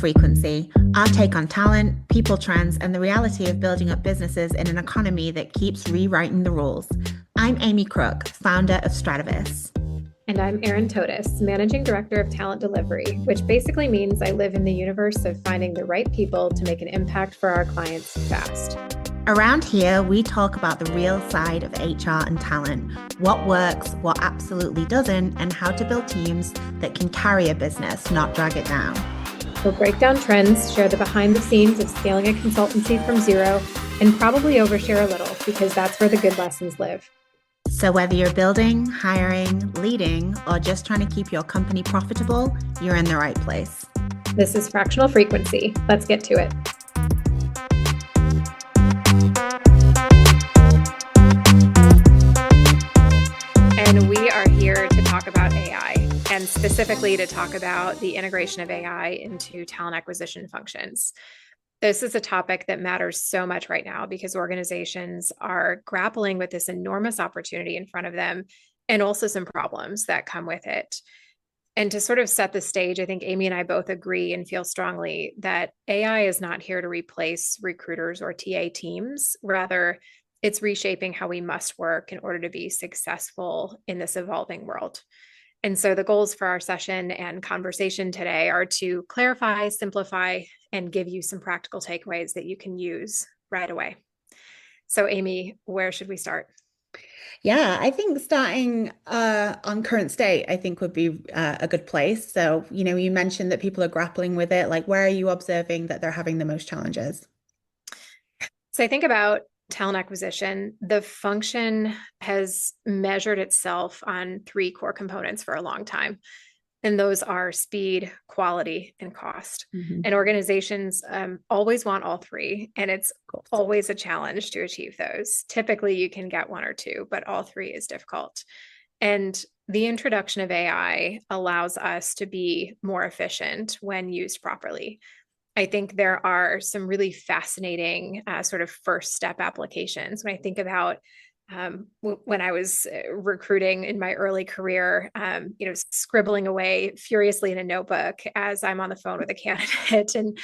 Frequency, our take on talent, people trends, and the reality of building up businesses in an economy that keeps rewriting the rules. I'm Amy Crook, founder of Stratavis. And I'm Erin Totis, Managing Director of Talent Delivery, which basically means I live in the universe of finding the right people to make an impact for our clients fast. Around here, we talk about the real side of HR and talent, what works, what absolutely doesn't, and how to build teams that can carry a business, not drag it down. We'll break down trends, share the behind the scenes of scaling a consultancy from zero, and probably overshare a little because that's where the good lessons live. So whether you're building, hiring, leading, or just trying to keep your company profitable, you're in the right place. This is Fractional Frequency. Let's get to it. And we are here to talk about AI, and specifically to talk about the integration of AI into talent acquisition functions. This is a topic that matters so much right now because organizations are grappling with this enormous opportunity in front of them and also some problems that come with it. And to sort of set the stage, I think Amy and I both agree and feel strongly that AI is not here to replace recruiters or TA teams. Rather, it's reshaping how we must work in order to be successful in this evolving world. And so the goals for our session and conversation today are to clarify, simplify, and give you some practical takeaways that you can use right away. So Amy, where should we start? Yeah, I think starting on current state, I think would be a good place. So, you mentioned that people are grappling with it. Like, where are you observing that they're having the most challenges? So I think about talent acquisition. The function has measured itself on three core components for a long time. And those are speed, quality, and cost. Mm-hmm. And organizations always want all three, and it's always a challenge to achieve those. Typically, you can get one or two, but all three is difficult. And the introduction of AI allows us to be more efficient when used properly. I think there are some really fascinating sort of first step applications. When I think about when I was recruiting in my early career, scribbling away furiously in a notebook as I'm on the phone with a candidate, and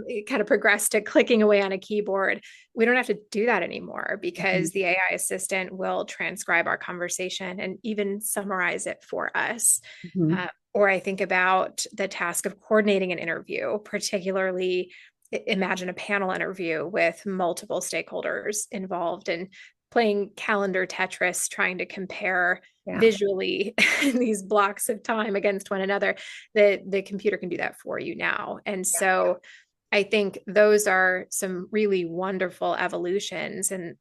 it kind of progressed to clicking away on a keyboard. We don't have to do that anymore because the AI assistant will transcribe our conversation and even summarize it for us. Mm-hmm. Or I think about the task of coordinating an interview, particularly imagine a panel interview with multiple stakeholders involved and playing calendar Tetris, trying to compare visually these blocks of time against one another. The computer can do that for you now. And so I think those are some really wonderful evolutions, and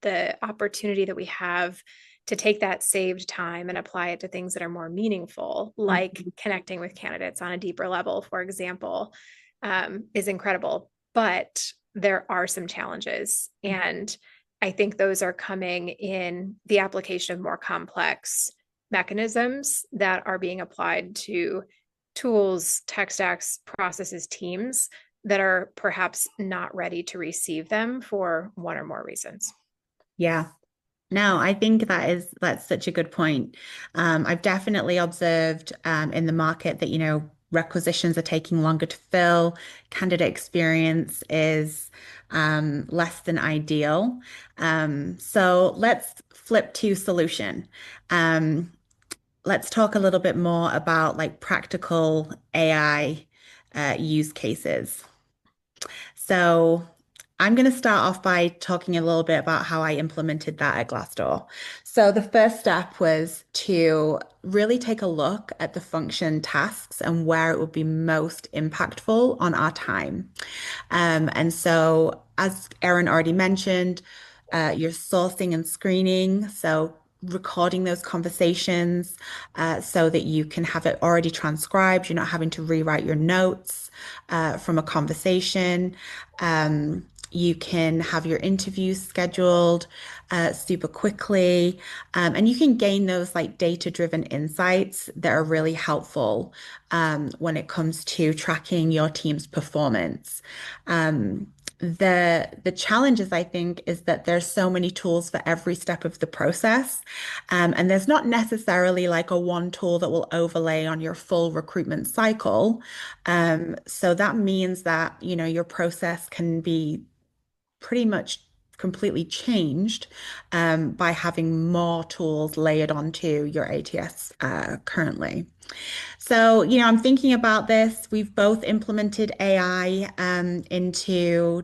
the opportunity that we have to take that saved time and apply it to things that are more meaningful, like connecting with candidates on a deeper level, for example, is incredible. But there are some challenges, and I think those are coming in the application of more complex mechanisms that are being applied to tools, tech stacks, processes, teams that are perhaps not ready to receive them for one or more reasons. Yeah. No, I think that's such a good point. I've definitely observed in the market that, requisitions are taking longer to fill. Candidate experience is less than ideal. So let's flip to solution. Let's talk a little bit more about like practical AI use cases. So I'm going to start off by talking a little bit about how I implemented that at Glassdoor. So the first step was to really take a look at the function tasks and where it would be most impactful on our time. And so, as Erin already mentioned, you're sourcing and screening. So recording those conversations so that you can have it already transcribed. You're not having to rewrite your notes from a conversation. You can have your interviews scheduled super quickly, and you can gain those like data-driven insights that are really helpful when it comes to tracking your team's performance. The challenges, I think, is that there's so many tools for every step of the process. And there's not necessarily like a one tool that will overlay on your full recruitment cycle. So that means that, your process can be pretty much completely changed by having more tools layered onto your ATS currently. So, I'm thinking about this. We've both implemented AI into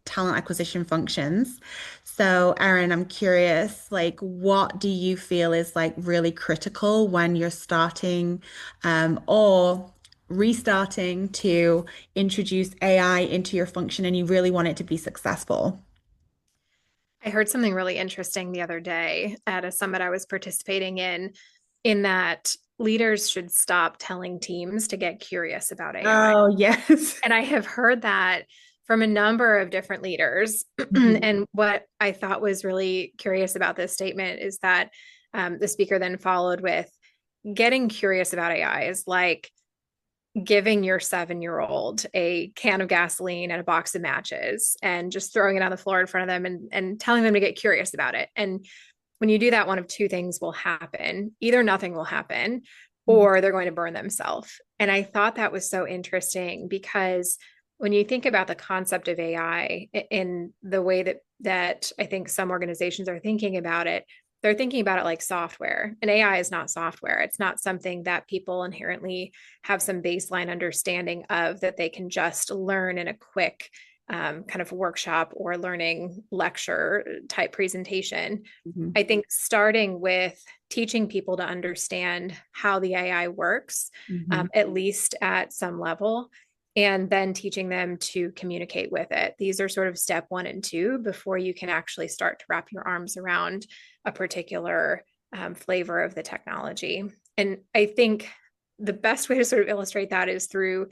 talent acquisition functions. So, Erin, I'm curious, like, what do you feel is like really critical when you're starting or restarting to introduce AI into your function and you really want it to be successful? I heard something really interesting the other day at a summit I was participating in that leaders should stop telling teams to get curious about AI. Oh, yes. And I have heard that from a number of different leaders. Mhm, And what I thought was really curious about this statement is that the speaker then followed with getting curious about AI is like giving your 7-year-old a can of gasoline and a box of matches and just throwing it on the floor in front of them and telling them to get curious about it. And when you do that, one of two things will happen. Either nothing will happen mhm, or they're going to burn themselves. And I thought that was so interesting because when you think about the concept of AI in the way that I think some organizations are thinking about it, they're thinking about it like software. And AI is not software. It's not something that people inherently have some baseline understanding of that they can just learn in a quick kind of workshop or learning lecture type presentation. mhm, I think starting with teaching people to understand how the AI works, mhm, at least at some level, and then teaching them to communicate with it. These are sort of step 1 and 2 before you can actually start to wrap your arms around a particular flavor of the technology. And I think the best way to sort of illustrate that is through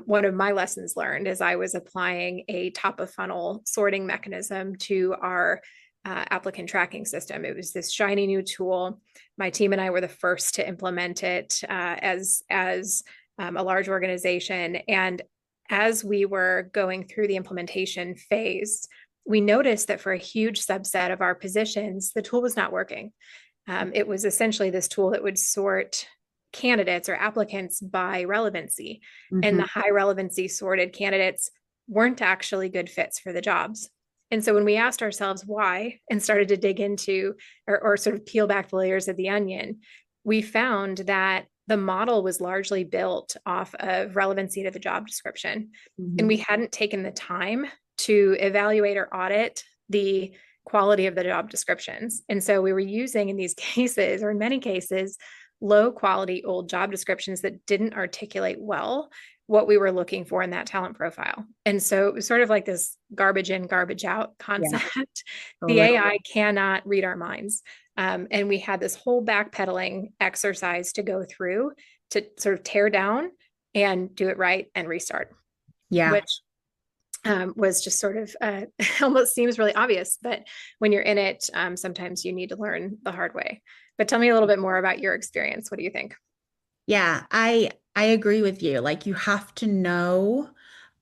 one of my lessons learned as I was applying a top of funnel sorting mechanism to our applicant tracking system. It was this shiny new tool. My team and I were the first to implement it as a large organization. And as we were going through the implementation phase, we noticed that for a huge subset of our positions, the tool was not working. It was essentially this tool that would sort candidates or applicants by relevancy. And mhm, the high relevancy sorted candidates weren't actually good fits for the jobs. And so when we asked ourselves why and started to dig into or sort of peel back the layers of the onion, we found that the model was largely built off of relevancy to the job description. And mhm, we hadn't taken the time to evaluate or audit the quality of the job descriptions. And so we were using in these cases, or in many cases, low quality old job descriptions that didn't articulate well what we were looking for in that talent profile. And so it was sort of like this garbage in, garbage out yeah, concept. The totally. AI cannot read our minds. And we had this whole backpedaling exercise to go through to sort of tear down and do it right and restart, Yeah. which was just sort of almost seems really obvious, but when you're in it, sometimes you need to learn the hard way. But tell me a little bit more about your experience. What do you think? Yeah, I agree with you. Like you have to know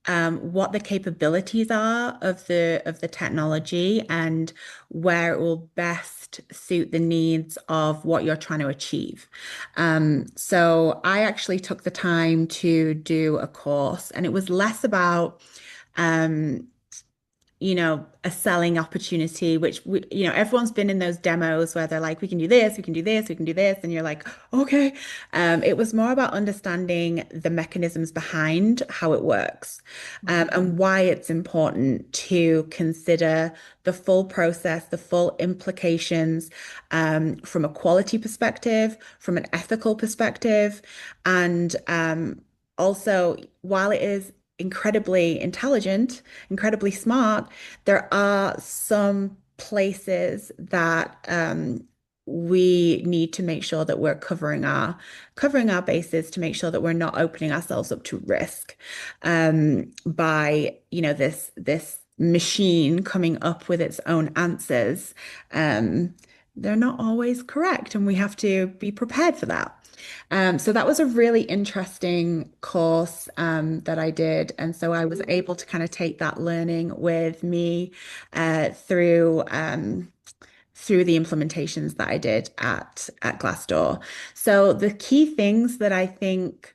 what the capabilities are of the technology and where it will best suit the needs of what you're trying to achieve. So I actually took the time to do a course, and it was less about um, a selling opportunity, which everyone's been in those demos where they're like, we can do this, we can do this, we can do this, and you're like, okay. It was more about understanding the mechanisms behind how it works, and why it's important to consider the full process, the full implications, from a quality perspective, from an ethical perspective, and also while it is incredibly intelligent, incredibly smart, there are some places that we need to make sure that we're covering our bases to make sure that we're not opening ourselves up to risk by this machine coming up with its own answers. They're not always correct, and we have to be prepared for that. So that was a really interesting course that I did. And so I was able to kind of take that learning with me through the implementations that I did at Glassdoor. So the key things that I think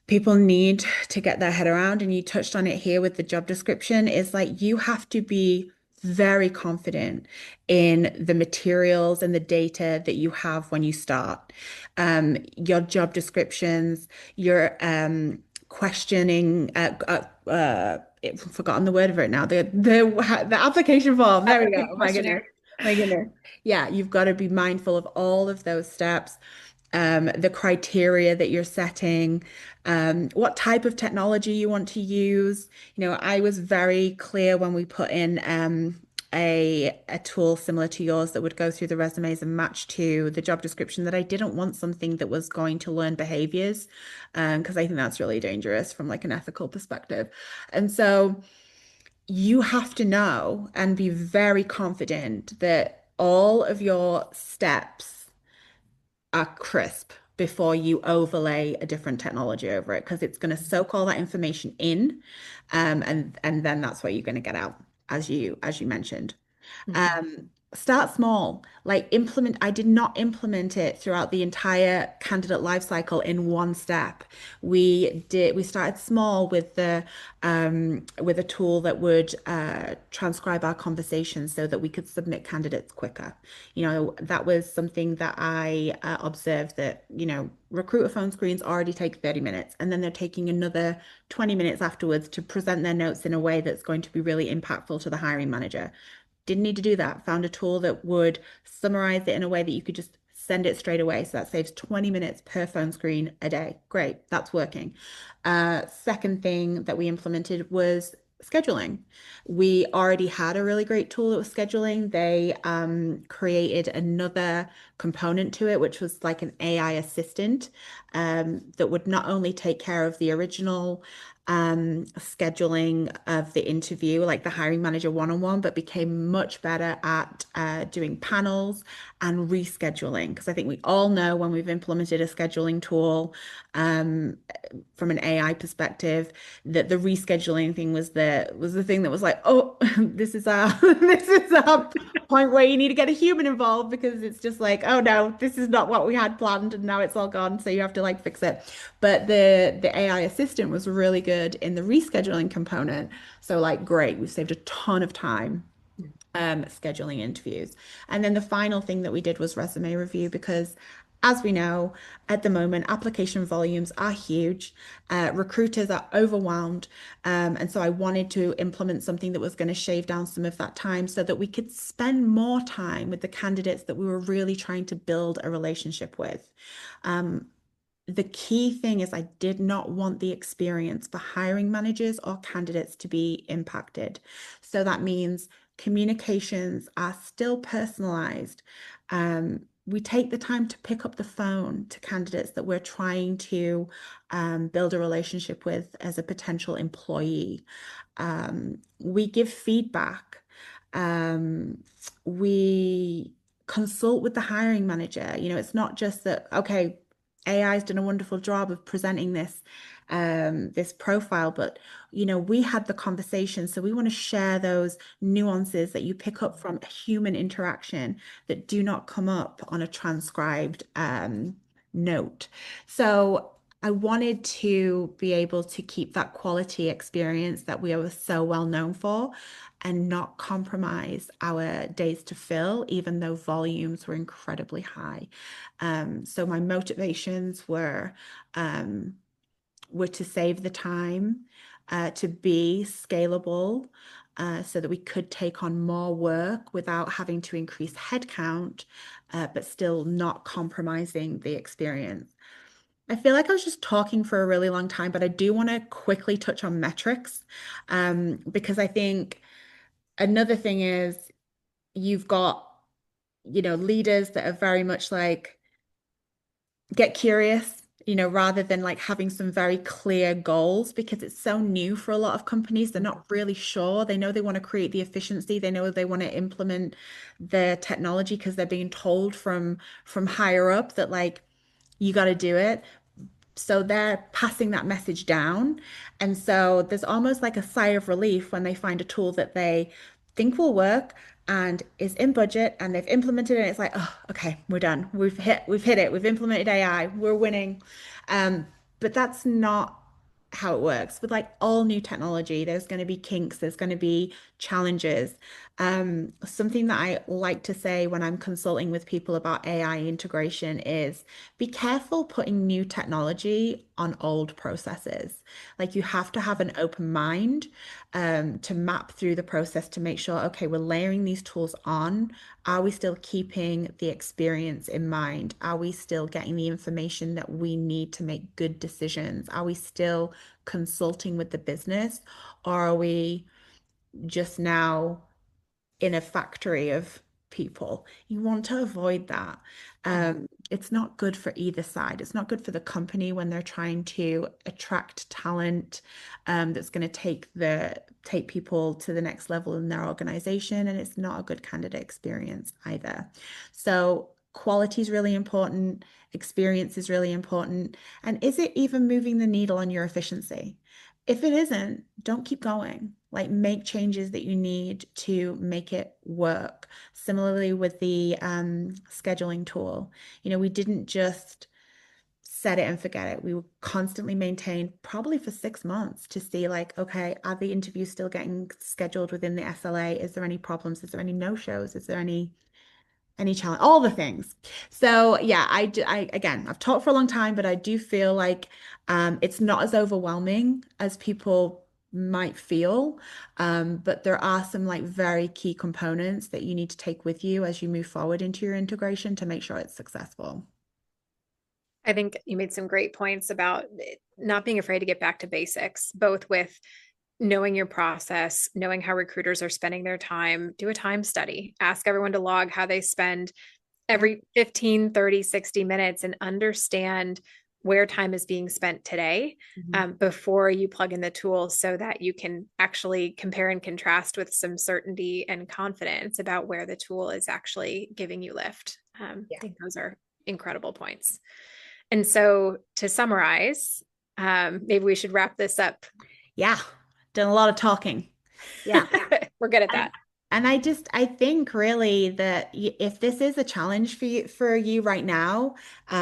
people need to get their head around, and you touched on it here with the job description, is like you have to be very confident in the materials and the data that you have when you start. Your job descriptions, your questioning, I've forgotten the word of it now. The application form. There we go. Applicant Oh my questionnaire. goodness. My goodness. Yeah, you've got to be mindful of all of those steps, the criteria that you're setting, what type of technology you want to use. I was very clear when we put in a tool similar to yours that would go through the resumes and match to the job description that I didn't want something that was going to learn behaviors, because I think that's really dangerous from like an ethical perspective. And so you have to know and be very confident that all of your steps are crisp before you overlay a different technology over it because it's going to soak all that information in, and then that's what you're going to get out as you mentioned. Mhm. Start small, like implement. I did not implement it throughout the entire candidate life cycle in one step. We started small with a tool that would transcribe our conversations so that we could submit candidates quicker. That was something that I observed that, recruiter phone screens already take 30 minutes, and then they're taking another 20 minutes afterwards to present their notes in a way that's going to be really impactful to the hiring manager. Didn't need to do that. Found a tool that would summarize it in a way that you could just send it straight away. So that saves 20 minutes per phone screen a day. Great, that's working. Second thing that we implemented was scheduling. We already had a really great tool that was scheduling. They created another component to it, which was like an AI assistant that would not only take care of the original scheduling of the interview, like the hiring manager one-on-one, but became much better at doing panels and rescheduling. Because I think we all know when we've implemented a scheduling tool, um, from an AI perspective, that the rescheduling thing was the thing that was like, oh, this is our this is our point where you need to get a human involved because it's just like, oh no, this is not what we had planned and now it's all gone, so you have to like fix it. But the AI assistant was really good in the rescheduling component. So like, great, we've saved a ton of time scheduling interviews. And then the final thing that we did was resume review because, as we know, at the moment, application volumes are huge. Recruiters are overwhelmed. And so I wanted to implement something that was going to shave down some of that time so that we could spend more time with the candidates that we were really trying to build a relationship with. The key thing is I did not want the experience for hiring managers or candidates to be impacted. So that means communications are still personalized. We take the time to pick up the phone to candidates that we're trying to build a relationship with as a potential employee. We give feedback. Um, we consult with the hiring manager. It's not just that, okay, AI's done a wonderful job of presenting this profile, but we had the conversation, so we want to share those nuances that you pick up from human interaction that do not come up on a transcribed note. So I wanted to be able to keep that quality experience that we are so well known for and not compromise our days to fill, even though volumes were incredibly high. So my motivations um, were to save the time, to be scalable, so that we could take on more work without having to increase headcount, but still not compromising the experience. I feel like I was just talking for a really long time, but I do want to quickly touch on metrics, because I think another thing is you've got, leaders that are very much like, get curious, rather than like having some very clear goals because it's so new for a lot of companies. They're not really sure. They know they want to create the efficiency. They know they want to implement the technology because they're being told from higher up that like You got to do it. So they're passing that message down. And so there's almost like a sigh of relief when they find a tool that they think will work and is in budget and they've implemented it. It's like, oh, okay, we're done. We've hit it. We've implemented AI. We're winning. Um, but that's not how it works. With like all new technology, there's going to be kinks, there's going to be challenges. Something that I like to say when I'm consulting with people about AI integration is be careful putting new technology on old processes. Like you have to have an open mind to map through the process to make sure, okay, we're layering these tools on. Are we still keeping the experience in mind? Are we still getting the information that we need to make good decisions? Are we still consulting with the business? Or are we just now in a factory of people? You want to avoid that. It's not good for either side. It's not good for the company when they're trying to attract talent that's going to take people to the next level in their organization, and it's not a good candidate experience either. So quality is really important, experience is really important, and is it even moving the needle on your efficiency? If it isn't, don't keep going. Like make changes that you need to make it work. Similarly with the scheduling tool, we didn't just set it and forget it. We were constantly maintained probably for 6 months to see like, okay, are the interviews still getting scheduled within the SLA? Is there any problems? Is there any no-shows? Is there any challenge, all the things. So yeah, I again, I've talked for a long time, but I do feel like it's not as overwhelming as people might feel. But there are some like very key components that you need to take with you as you move forward into your integration to make sure it's successful. I think you made some great points about not being afraid to get back to basics, both with knowing your process, knowing how recruiters are spending their time, do a time study, ask everyone to log how they spend Yeah. every 15, 30, 60 minutes and understand where time is being spent today Mhm. before you plug in the tool so that you can actually compare and contrast with some certainty and confidence about where the tool is actually giving you lift. I Yeah. think those are incredible points. And so to summarize, maybe we should wrap this up. Yeah. Done a lot of talking. Yeah. We're good at And that. I think really that if this is a challenge for you right now,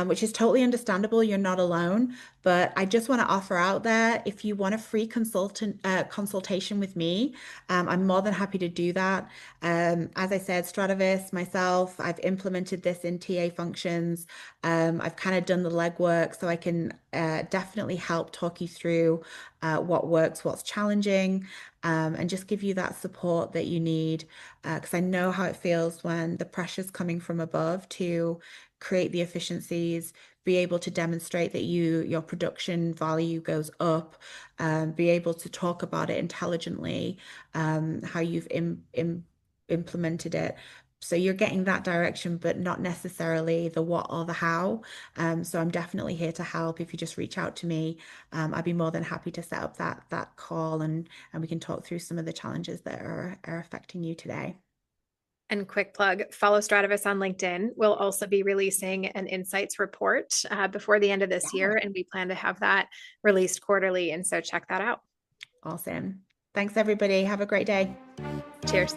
which is totally understandable, you're not alone. But I just want to offer out there, if you want a free consultation with me, I'm more than happy to do that. As I said, Stratavis, myself, I've implemented this in TA functions. I've kind of done the legwork, so I can definitely help talk you through what works, what's challenging and just give you that support that you need. Because I know how it feels when the pressure's coming from above to create the efficiencies, be able to demonstrate that your production value goes up, be able to talk about it intelligently, how you've implemented it. So you're getting that direction, but not necessarily the what or the how. So I'm definitely here to help. If you just reach out to me, I'd be more than happy to set up that call and we can talk through some of the challenges that are affecting you today. And quick plug, follow Stratavis on LinkedIn. We'll also be releasing an insights report before the end of this Yeah. year, and we plan to have that released quarterly. And so check that out. Awesome. Thanks, everybody. Have a great day. Cheers.